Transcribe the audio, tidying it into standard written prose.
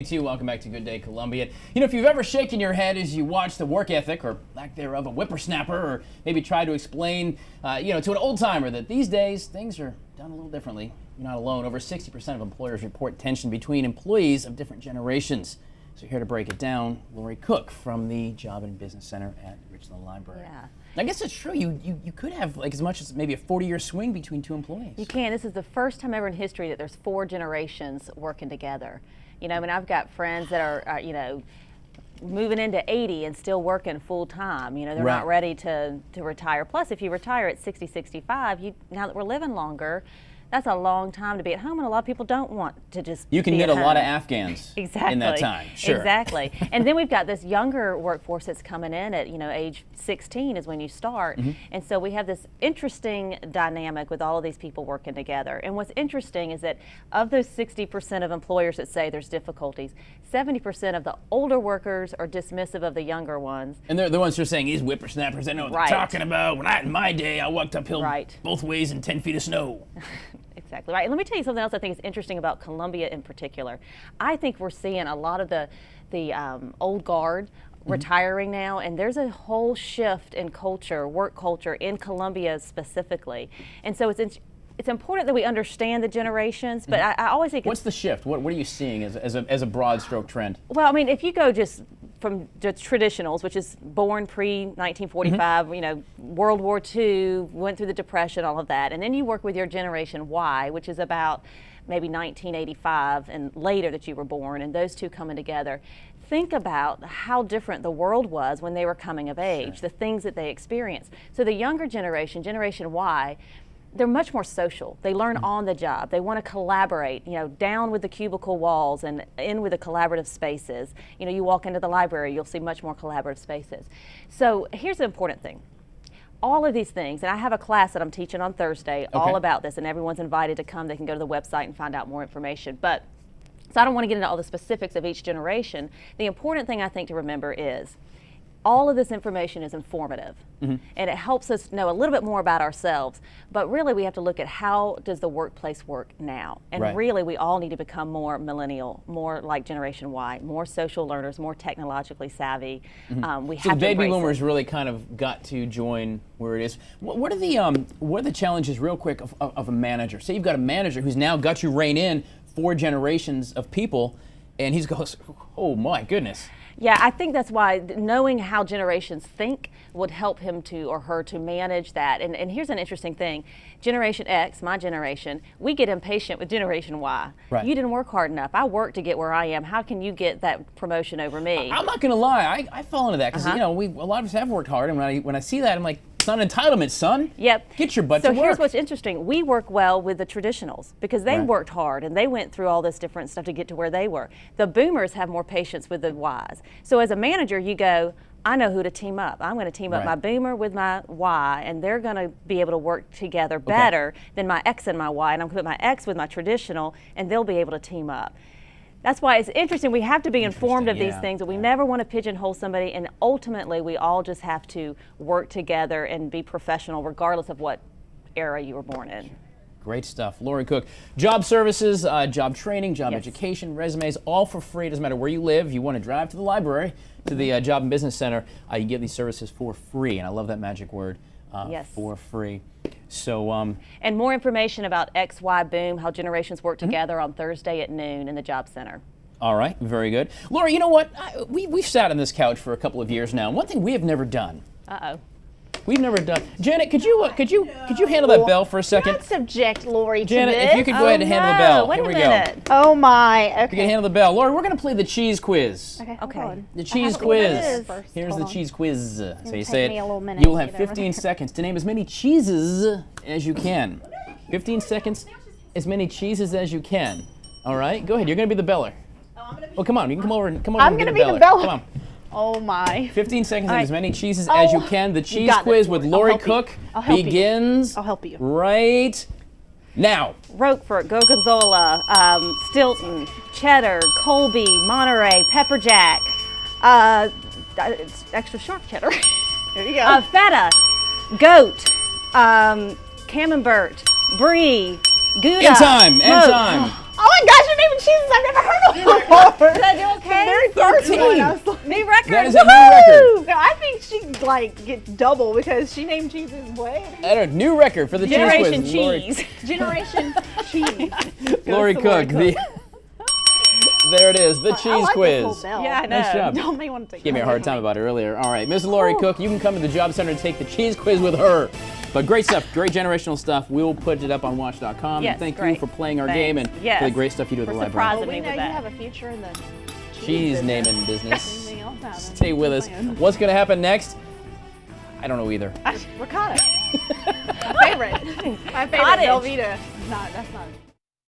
Welcome back to Good Day Columbia. You know, if you've ever shaken your head as you watch the work ethic or lack thereof a whippersnapper, or maybe try to explain, to an old timer that these days things are done a little differently, you're not alone. Over 60% of employers report tension between employees of different generations. So here to break it down, Lori Cook from the Job and Business Center at Richland Library. Yeah. I guess it's true. You could have like as much as maybe a 40-year swing between two employees. You can. This is the first time ever in history that there's 4 generations working together. You know, I mean, I've got friends that are, moving into 80 and still working full time. You know, they're not ready to retire. Plus, if you retire at 60, 65, now that we're living longer, that's a long time to be at home, and a lot of people don't want to just You can be get at a home. lot of Afghans Exactly. in that time. Sure. Exactly. And then we've got this younger workforce that's coming in at, age 16 is when you start. Mm-hmm. And so we have this interesting dynamic with all of these people working together. And what's interesting is that of those 60% of employers that say there's difficulties, 70% of the older workers are dismissive of the younger ones. And they're the ones who are saying, these whippersnappers, they know what they're talking about. When in my day, I walked uphill both ways in 10 feet of snow. Exactly right. And let me tell you something else I think is interesting about Columbia in particular. I think we're seeing a lot of the old guard retiring now, and there's a whole shift in culture, work culture in Columbia specifically. And so it's important that we understand the generations, but I always think What's the shift? What are you seeing as a broad stroke trend? Well, I mean, if you go just from the traditionals, which is born pre-1945, World War II, went through the Depression, all of that, and then you work with your Generation Y, which is about maybe 1985 and later that you were born, and those two coming together. Think about how different the world was when they were coming of age, the things that they experienced. So the younger generation, Generation Y, they're much more social. They learn on the job. They want to collaborate, down with the cubicle walls and in with the collaborative spaces. You walk into the library, you'll see much more collaborative spaces. So here's the important thing. All of these things, and I have a class that I'm teaching on Thursday all about this, and everyone's invited to come. They can go to the website and find out more information. So I don't want to get into all the specifics of each generation. The important thing I think to remember is all of this information is informative, and it helps us know a little bit more about ourselves, but really we have to look at how does the workplace work now, and really we all need to become more millennial, more like Generation Y, more social learners, more technologically savvy. We have So to baby embrace boomers it. really kind of got to join where it is. What are the challenges real quick of a manager? Say you've got a manager who's now got you rein in 4 generations of people, and he goes, oh my goodness. Yeah, I think that's why knowing how generations think would help him or her to manage that. And here's an interesting thing. Generation X, my generation, we get impatient with Generation Y. You didn't work hard enough. I worked to get where I am. How can you get that promotion over me? I'm not going to lie. I fall into that because, a lot of us have worked hard. And when I see that, I'm like, it's not an entitlement, son. Yep. Get your butt to work. So here's what's interesting. We work well with the traditionals because they worked hard and they went through all this different stuff to get to where they were. The boomers have more patience with the Ys. So as a manager, you go, I know who to team up. I'm going to team up my boomer with my Y, and they're going to be able to work together better than my X and my Y. And I'm going to put my X with my traditional, and they'll be able to team up. That's why it's interesting. We have to be informed of these things, but we never want to pigeonhole somebody, and ultimately we all just have to work together and be professional regardless of what era you were born in. Great stuff. Lori Cook. Job services, job training, job education, resumes, all for free. It doesn't matter where you live. You want to drive to the library, to the Job and Business Center, you get these services for free, and I love that magic word, for free. So, and more information about XY Boom, how generations work together on Thursday at noon in the Job Center. All right, very good. Lori, you know what? We've sat on this couch for a couple of years now. One thing we have never done. We've never done. Janet, could you handle that bell for a second? Don't subject Lori to Janet, this. if you could go ahead and handle the bell. Wait Here a we minute. go. Oh my. You can handle the bell. Lori, we're going to play the cheese quiz. Okay. The cheese to see what it quiz. is first. Here's Hold the on. cheese quiz. So you take say me it. a little minute You will to have get over 15 seconds to name as many cheeses as you can. 15 seconds, as many cheeses as you can. All right, go ahead. You're going to be the beller. Well, come on. You can come over and I'm and going to be be the beller. beller. Come on. Oh my. 15 seconds and as many cheeses Oh, as you can. The cheese got quiz this, with Lori. Lori I'll help Cook you. I'll help you. begins I'll help you. right now. Roquefort, Gorgonzola, Stilton, Cheddar, Colby, Monterey, Pepper Jack, it's extra sharp cheddar. There you go. Feta, Goat, Camembert, Brie, Gouda. End time. End smoked. time. Oh my gosh, you're naming cheeses I've never heard of before. Did I do okay? Very first one, 13. I was like, New record. That is a new record. no, I think she like gets double because she named cheeses what? At a new record for the Generation cheese quiz. Lori- cheese. Generation cheese. Lori Goes to Cook. There it is, the I cheese like this quiz. whole bell. Yeah, I know. Nice job. Don't make want to take Gave me a hard time credit. about it earlier. All right, Miss Lori Cook, you can come to the Job Center and take the cheese quiz with her. But great stuff, great generational stuff. We'll put it up on WACH.com. Yes, Thank you great. for playing our Thanks. game and Yes. for the great stuff you do at the For library. surprising Well, we me know with you that. have a future in the Cheese business. naming business. Anything else happen. Stay with us. Just saying. What's going to happen next? I don't know either. Ricotta. My favorite. My favorite. Cottage. Velveeta. Not. That's not.